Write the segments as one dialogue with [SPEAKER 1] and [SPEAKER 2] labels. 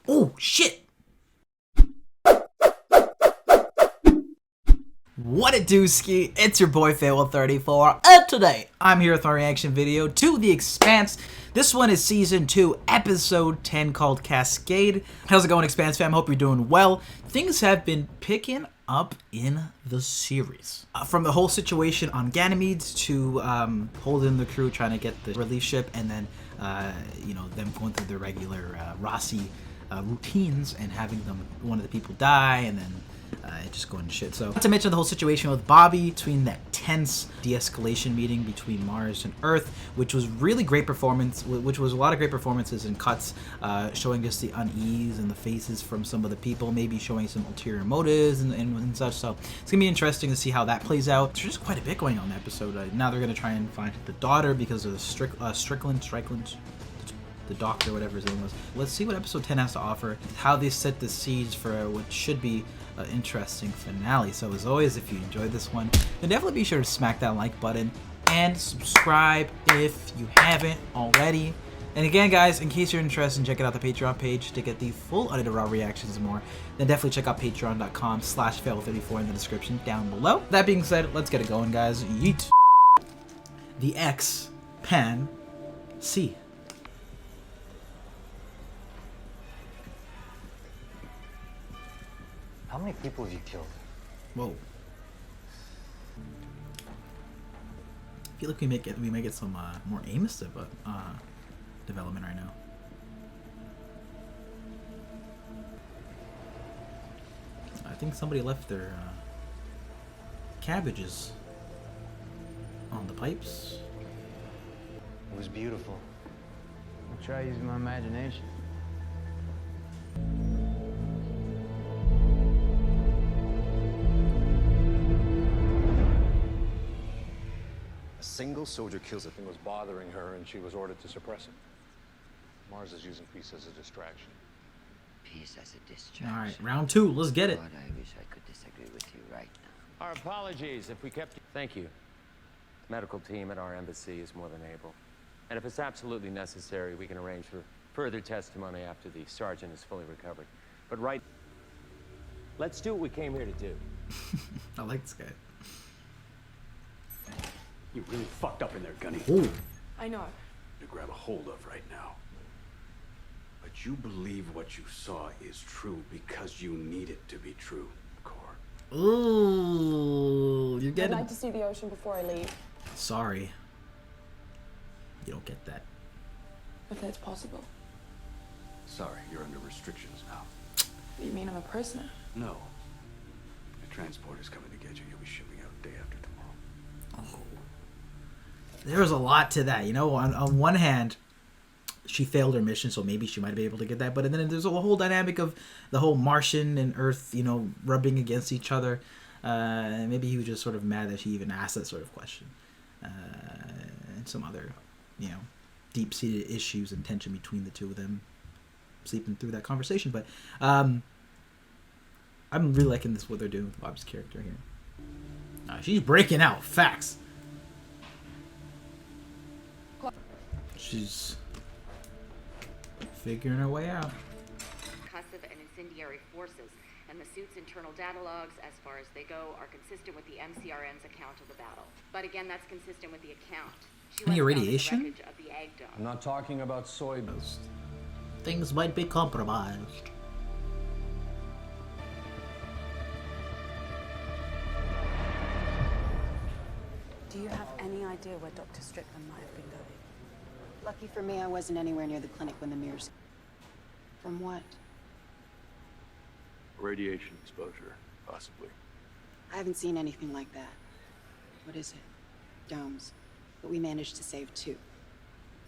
[SPEAKER 1] Oh, shit! What it do, ski? It's your boy Fable34, and today I'm here with my reaction video to The Expanse. This one is Season 2, Episode 10, called Cascade. How's it going, Expanse fam? Hope you're doing well. Things have been picking up in the series. From the whole situation on Ganymedes to holding the crew, trying to get the relief ship, and then, them going through their regular Rossi routines and having one of the people die, and then just going to shit. So, not to mention the whole situation with Bobby, between that tense de-escalation meeting between Mars and Earth, which was really great performance, which was a lot of great performances and cuts, showing just the unease in the faces from some of the people, maybe showing some ulterior motives and such. So it's gonna be interesting to see how that plays out. There's just quite a bit going on in the episode. Now they're gonna try and find the daughter because of the Strickland, the doctor, whatever his name was. Let's see what episode 10 has to offer, how they set the seeds for what should be an interesting finale. So as always, if you enjoyed this one, then definitely be sure to smack that like button and subscribe if you haven't already. And again, guys, in case you're interested in checking out the Patreon page to get the full unedited raw reactions and more, then definitely check out patreon.com/fail34 in the description down below. That being said, let's get it going, guys. Yeet. The Expanse.
[SPEAKER 2] How many people have you killed?
[SPEAKER 1] Whoa. I feel like we may get some more Amos development right now. I think somebody left their cabbages on the pipes.
[SPEAKER 2] It was beautiful.
[SPEAKER 3] I'll try using my imagination.
[SPEAKER 4] A single soldier kills the thing was bothering her, and she was ordered to suppress it. Mars is using peace as a distraction.
[SPEAKER 5] Peace as a distraction.
[SPEAKER 1] All right, round 2. Let's get it.
[SPEAKER 5] God, I wish I could disagree with you right now.
[SPEAKER 6] Our apologies if we kept you. Thank you. Medical team at our embassy is more than able. And if it's absolutely necessary, we can arrange for further testimony after the sergeant is fully recovered. But let's do what we came here to do.
[SPEAKER 1] I like this guy.
[SPEAKER 7] You really fucked up in there, Gunny.
[SPEAKER 1] Ooh.
[SPEAKER 8] I know.
[SPEAKER 7] To grab a hold of right now. But you believe what you saw is true because you need it to be true, Core.
[SPEAKER 1] Ooh, you're
[SPEAKER 8] I'd
[SPEAKER 1] getting.
[SPEAKER 8] like to see the ocean before I leave.
[SPEAKER 1] Sorry. You don't get that.
[SPEAKER 8] If that's possible.
[SPEAKER 7] Sorry, you're under restrictions now.
[SPEAKER 8] You mean I'm a prisoner?
[SPEAKER 7] No. The transport is coming to get you. You'll be shipping out day after tomorrow.
[SPEAKER 1] Oh. There's a lot to that, you know. On one hand, she failed her mission, so maybe she might be able to get that. But then there's a whole dynamic of the whole Martian and Earth, rubbing against each other. Maybe he was just sort of mad that she even asked that sort of question. And some other, deep-seated issues and tension between the two of them sleeping through that conversation. But I'm really liking what they're doing with Bob's character here. She's breaking out. Facts. She's figuring her way out.
[SPEAKER 9] Concussive and incendiary forces, and the suit's internal data logs, as far as they go, are consistent with the MCRN's account of the battle. But again, that's consistent with the account.
[SPEAKER 1] Any radiation?
[SPEAKER 9] Of the egg dome.
[SPEAKER 4] I'm not talking about soybeans.
[SPEAKER 1] Things might be compromised.
[SPEAKER 10] Do you have any idea where Dr. Strickland might have been going?
[SPEAKER 11] Lucky for me, I wasn't anywhere near the clinic when the mirrors... From what?
[SPEAKER 4] Radiation exposure, possibly.
[SPEAKER 11] I haven't seen anything like that. What is it? Domes. But we managed to save 2.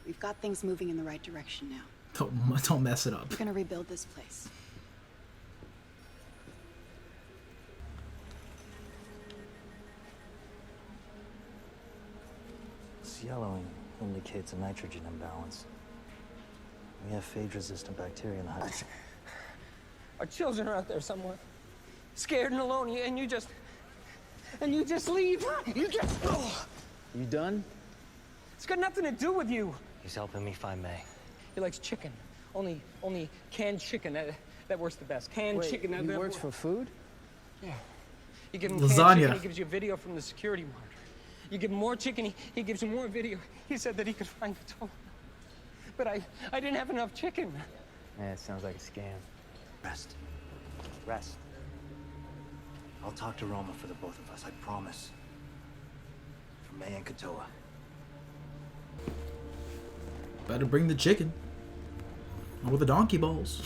[SPEAKER 11] We've got things moving in the right direction now.
[SPEAKER 1] Don't mess it up.
[SPEAKER 11] We're gonna rebuild this place.
[SPEAKER 2] This yellowing indicates a nitrogen imbalance. We have phage-resistant bacteria in the house.
[SPEAKER 6] Our children are out there somewhere, scared and alone, and you just leave.
[SPEAKER 2] You done?
[SPEAKER 6] It's got nothing to do with you.
[SPEAKER 2] He's helping me find May.
[SPEAKER 6] He likes chicken.
[SPEAKER 12] Only canned chicken. That works the best. Canned chicken.
[SPEAKER 3] He works for food?
[SPEAKER 12] Yeah. You give him
[SPEAKER 1] Lasagna.
[SPEAKER 12] canned chicken, he gives you a video from the security monitor. You give him more chicken, he gives you more video. He said that he could find Katoa. But I didn't have enough chicken.
[SPEAKER 3] Yeah, it sounds like a scam.
[SPEAKER 2] Rest. Rest. I'll talk to Roma for the both of us, I promise. For May and Katoa.
[SPEAKER 1] Better bring the chicken. Or the donkey balls.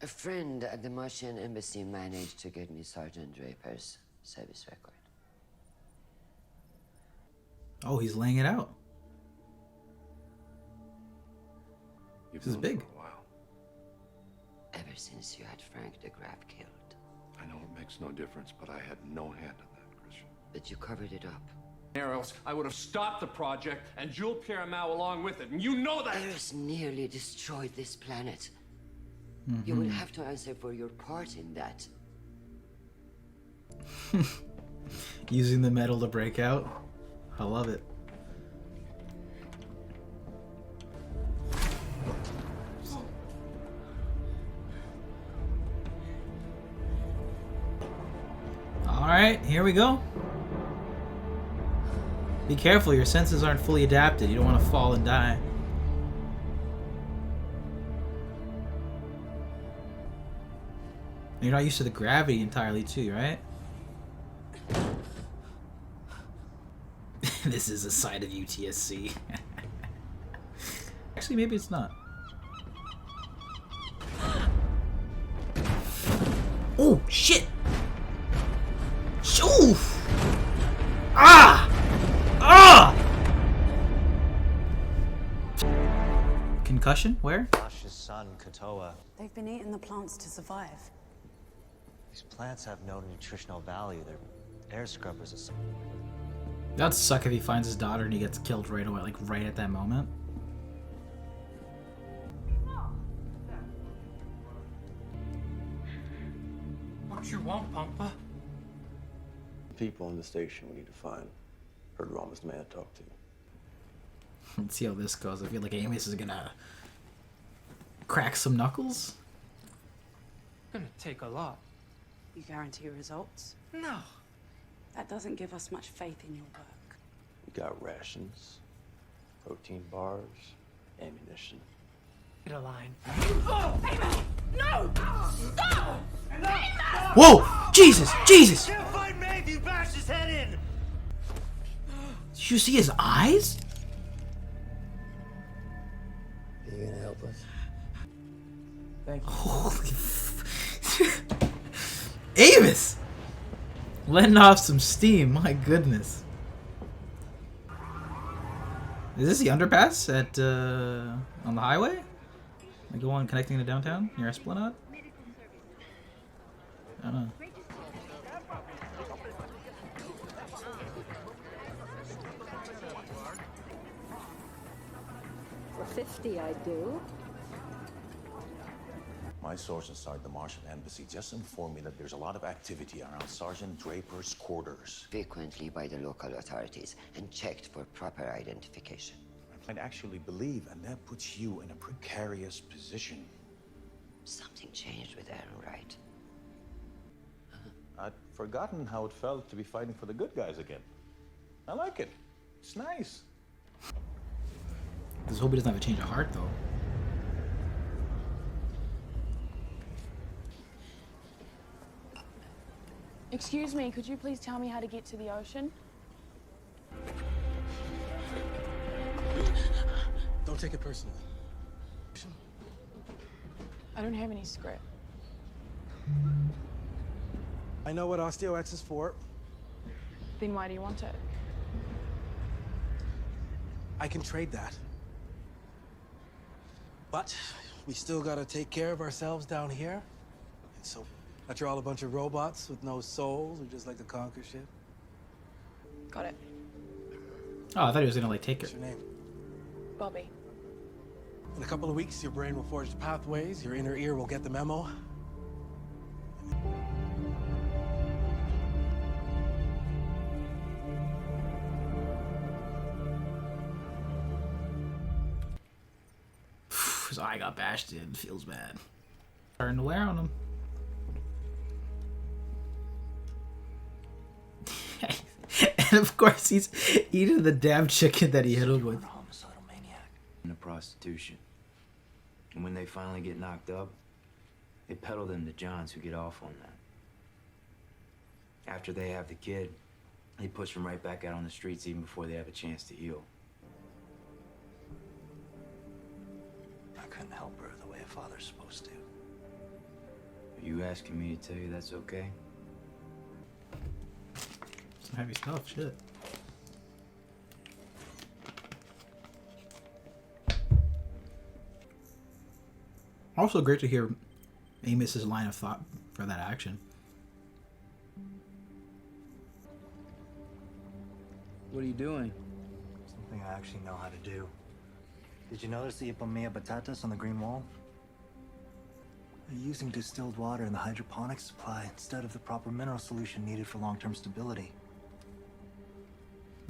[SPEAKER 5] A friend at the Martian embassy managed to get me Sergeant Draper's service record.
[SPEAKER 1] Oh, he's laying it out.
[SPEAKER 7] You've
[SPEAKER 1] This is
[SPEAKER 7] known
[SPEAKER 1] big.
[SPEAKER 7] for a while.
[SPEAKER 5] Ever since you had Frank de Graaf killed.
[SPEAKER 7] I know it makes no difference, but I had no hand in that, Christian.
[SPEAKER 5] But you covered it up.
[SPEAKER 4] Or else I would have stopped the project and Jules Pierre Mao along with it, and you know that.
[SPEAKER 5] Earth nearly destroyed this planet. You will have to answer for your part in that.
[SPEAKER 1] Using the metal to break out. I love it. Alright, here we go. Be careful, your senses aren't fully adapted. You don't want to fall and die. You're not used to the gravity entirely too, right? This is a side of UTSC. Actually, maybe it's not. Oh, shit! Oof! Ah! Ah! Concussion? Where?
[SPEAKER 2] Josh's son, Katoa.
[SPEAKER 10] They've been eating the plants to survive.
[SPEAKER 2] These plants have no nutritional value. They're air scrubbers or something.
[SPEAKER 1] That'd suck if he finds his daughter and he gets killed right away, like right at that moment.
[SPEAKER 12] What you want, Pampa?
[SPEAKER 13] People in the station we need to find. Heard Roma's the man to talk to.
[SPEAKER 1] Let's see how this goes. I feel like Amos is gonna crack some knuckles.
[SPEAKER 12] Gonna take a lot.
[SPEAKER 10] You guarantee results?
[SPEAKER 12] No.
[SPEAKER 10] That doesn't give us much faith in your work.
[SPEAKER 13] We got rations, protein bars, ammunition.
[SPEAKER 12] Get a line.
[SPEAKER 8] No! Stop!
[SPEAKER 1] Whoa! Jesus! Jesus!
[SPEAKER 2] Can't find Maeve, you bashed his head in!
[SPEAKER 1] Did you see his eyes?
[SPEAKER 3] Are you gonna help us?
[SPEAKER 12] Thank you.
[SPEAKER 1] Holy Amos! Letting off some steam, my goodness. Is this the underpass at, on the highway? Like the one connecting to downtown, near Esplanade? I don't know.
[SPEAKER 14] For 50, I do.
[SPEAKER 15] My source inside the Martian embassy just informed me that there's a lot of activity around Sergeant Draper's quarters.
[SPEAKER 5] Frequently by the local authorities and checked for proper identification.
[SPEAKER 15] I'd actually believe, and that puts you in a precarious position.
[SPEAKER 5] Something changed with Aaron, right?
[SPEAKER 15] I'd forgotten how it felt to be fighting for the good guys again. I like it. It's nice.
[SPEAKER 1] Just hope he doesn't have a change of heart, though.
[SPEAKER 8] Excuse me, could you please tell me how to get to the ocean?
[SPEAKER 16] Don't take it personally.
[SPEAKER 8] I don't have any script.
[SPEAKER 16] I know what OsteoX is for.
[SPEAKER 8] Then why do you want it?
[SPEAKER 16] I can trade that. But we still gotta take care of ourselves down here. And so, after all a bunch of robots with no souls who just like to conquer shit.
[SPEAKER 8] Got it.
[SPEAKER 1] Oh, I thought he was gonna, like, take
[SPEAKER 16] What's
[SPEAKER 1] it.
[SPEAKER 16] your name?
[SPEAKER 8] Bobby.
[SPEAKER 16] In a couple of weeks, your brain will forge the pathways, your inner ear will get the memo.
[SPEAKER 1] his eye got bashed in. Feels bad. Starting to wear on him. And of course he's eating the damn chicken that he hit him with.
[SPEAKER 2] Homicidal maniac. Into prostitution. And when they finally get knocked up, they peddle them to Johns who get off on that. After they have the kid, they push them right back out on the streets even before they have a chance to heal. I couldn't help her the way a father's supposed to. Are you asking me to tell you that's okay?
[SPEAKER 1] Some heavy stuff, shit. Also great to hear Amos's line of thought for that action.
[SPEAKER 3] What are you doing?
[SPEAKER 2] Something I actually know how to do. Did you notice the Ipomea batatas on the green wall? They're using distilled water in the hydroponics supply instead of the proper mineral solution needed for long-term stability.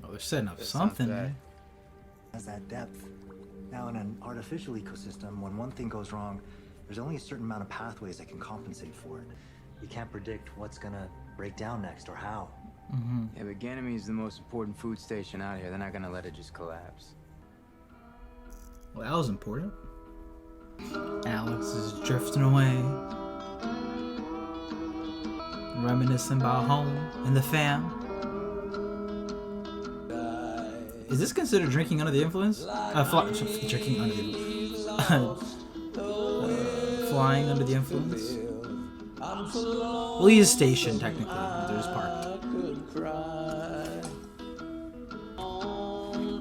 [SPEAKER 1] Oh, they're setting up something, man.
[SPEAKER 2] Has that depth. Now, in an artificial ecosystem, when one thing goes wrong, there's only a certain amount of pathways that can compensate for it. You can't predict what's gonna break down next or how.
[SPEAKER 3] Yeah, but Ganymede is the most important food station out here. They're not gonna let it just collapse.
[SPEAKER 1] Well, that was important. Alex is drifting away, reminiscing about home and the fam. Is this considered drinking under the influence? Drinking under the influence. Flying under the influence? Well, he is stationed, technically. There's parked.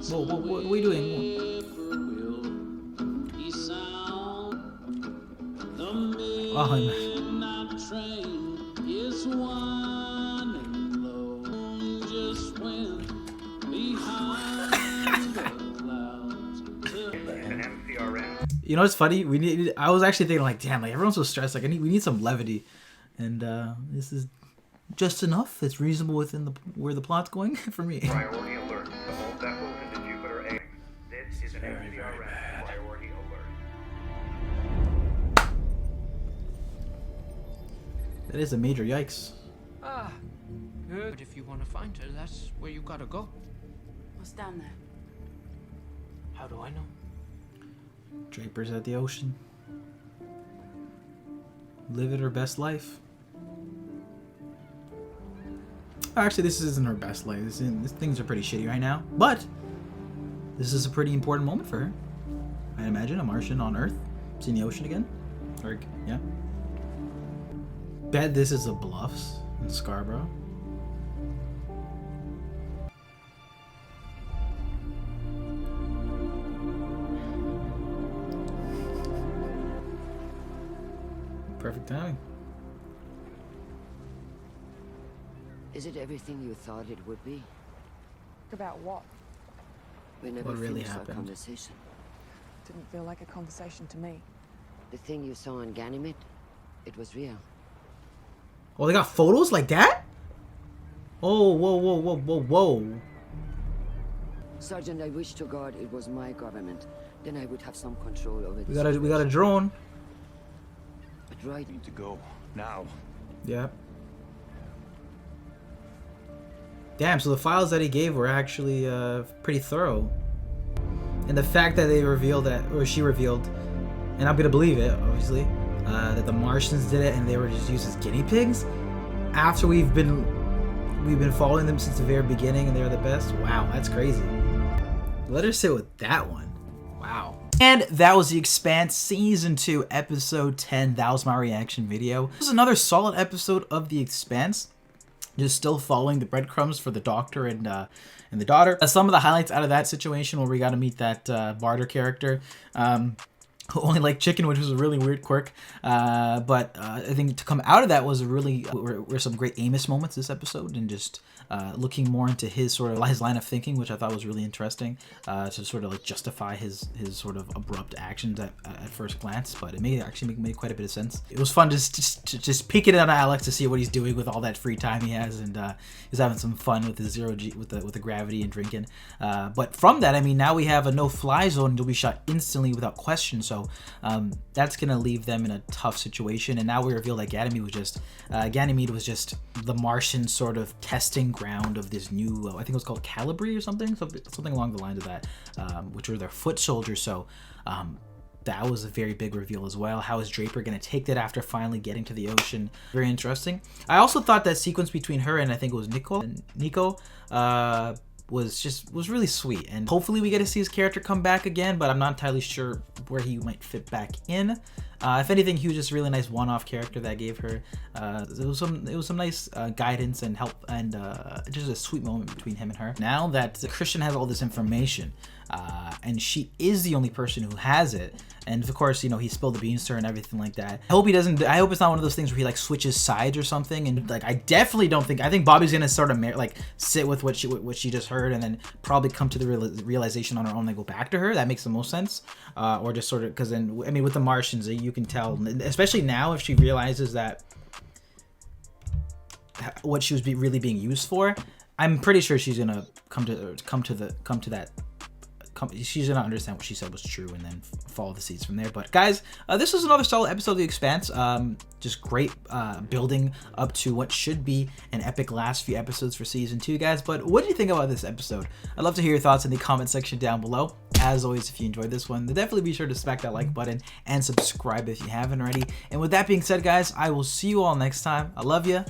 [SPEAKER 1] Whoa, what are we doing? Oh, you know what's funny? I was actually thinking like, damn, like everyone's so stressed. Like we need some levity, and this is just enough. It's reasonable within where the plot's going for me.
[SPEAKER 17] Priority alert to all depots into Jupiter 8. This is an MCRN priority alert.
[SPEAKER 1] That is a major yikes.
[SPEAKER 12] Ah, good. If you want to find her, that's where you gotta go.
[SPEAKER 10] What's down there?
[SPEAKER 12] How do I know?
[SPEAKER 1] Draper's at the ocean. Living her best life. Actually, this isn't her best life. Things are pretty shitty right now. But this is a pretty important moment for her. I'd imagine a Martian on Earth. Seeing the ocean again. Or, yeah. Bet this is the Bluffs in Scarborough. Perfect timing.
[SPEAKER 5] Is it everything you thought it would be?
[SPEAKER 8] About what?
[SPEAKER 5] We never
[SPEAKER 1] What really
[SPEAKER 5] finished our
[SPEAKER 1] happened?
[SPEAKER 5] conversation.
[SPEAKER 8] Didn't feel like a conversation to me.
[SPEAKER 5] The thing you saw on Ganymede, it was real.
[SPEAKER 1] Oh, they got photos like that? Oh, whoa.
[SPEAKER 5] Sergeant, I wish to God it was my government. Then I would have some control over
[SPEAKER 1] We
[SPEAKER 5] this.
[SPEAKER 1] got a drone.
[SPEAKER 5] But right.
[SPEAKER 15] We need to go now.
[SPEAKER 1] Yeah. Damn, so the files that he gave were actually pretty thorough. And the fact that they revealed that, or she revealed, and I'm gonna believe it, obviously, that the Martians did it and they were just used as guinea pigs after we've been following them since the very beginning and they're the best. Wow, that's crazy. Let her sit with that one. Wow. And that was The Expanse Season 2, Episode 10. That was my reaction video. This was another solid episode of The Expanse. Just still following the breadcrumbs for the doctor and the daughter. Some of the highlights out of that situation where we got to meet that barter character. Who only liked chicken, which was a really weird quirk. But I think to come out of that was were some great Amos moments this episode, and just looking more into his line of thinking, which I thought was really interesting, to sort of like justify his sort of abrupt actions at first glance. But it made quite a bit of sense. It was fun just peeking at Alex to see what he's doing with all that free time he has, and he's having some fun with his zero-G with the gravity and drinking. But from that, I mean, now we have a no-fly zone, and you'll be shot instantly without question. So So that's gonna leave them in a tough situation. And now we reveal that Ganymede was just the Martian sort of testing ground of this new, I think it was called Calibri or something along the lines of that, which were their foot soldiers. So that was a very big reveal as well. How is Draper going to take that after finally getting to the ocean? Very interesting. I also thought that sequence between her and I think it was Nico was really sweet, and hopefully we get to see his character come back again, but I'm not entirely sure where he might fit back in. If anything, he was just a really nice one-off character that gave her it was some nice guidance and help, and just a sweet moment between him and her. Now that Christian has all this information, and she is the only person who has it, and of course, you know, he spilled the beans to her and everything like that. I hope he doesn't. I hope it's not one of those things where he like switches sides or something. And like, I definitely don't think. I think Bobby's gonna sort of like sit with what she just heard, and then probably come to the realization on her own and go back to her. That makes the most sense. Or just sort of, because then, I mean, with the Martians, you can tell, especially now, if she realizes that what she was really being used for, I'm pretty sure she's gonna she's gonna understand what she said was true, and then follow the seeds from there. But guys, this was another solid episode of The Expanse. Just great building up to what should be an epic last few episodes for season 2, guys. But what did you think about this episode? I'd love to hear your thoughts in the comment section down below. As always, if you enjoyed this one, then definitely be sure to smack that like button and subscribe if you haven't already. And with that being said, guys, I will see you all next time. I love you.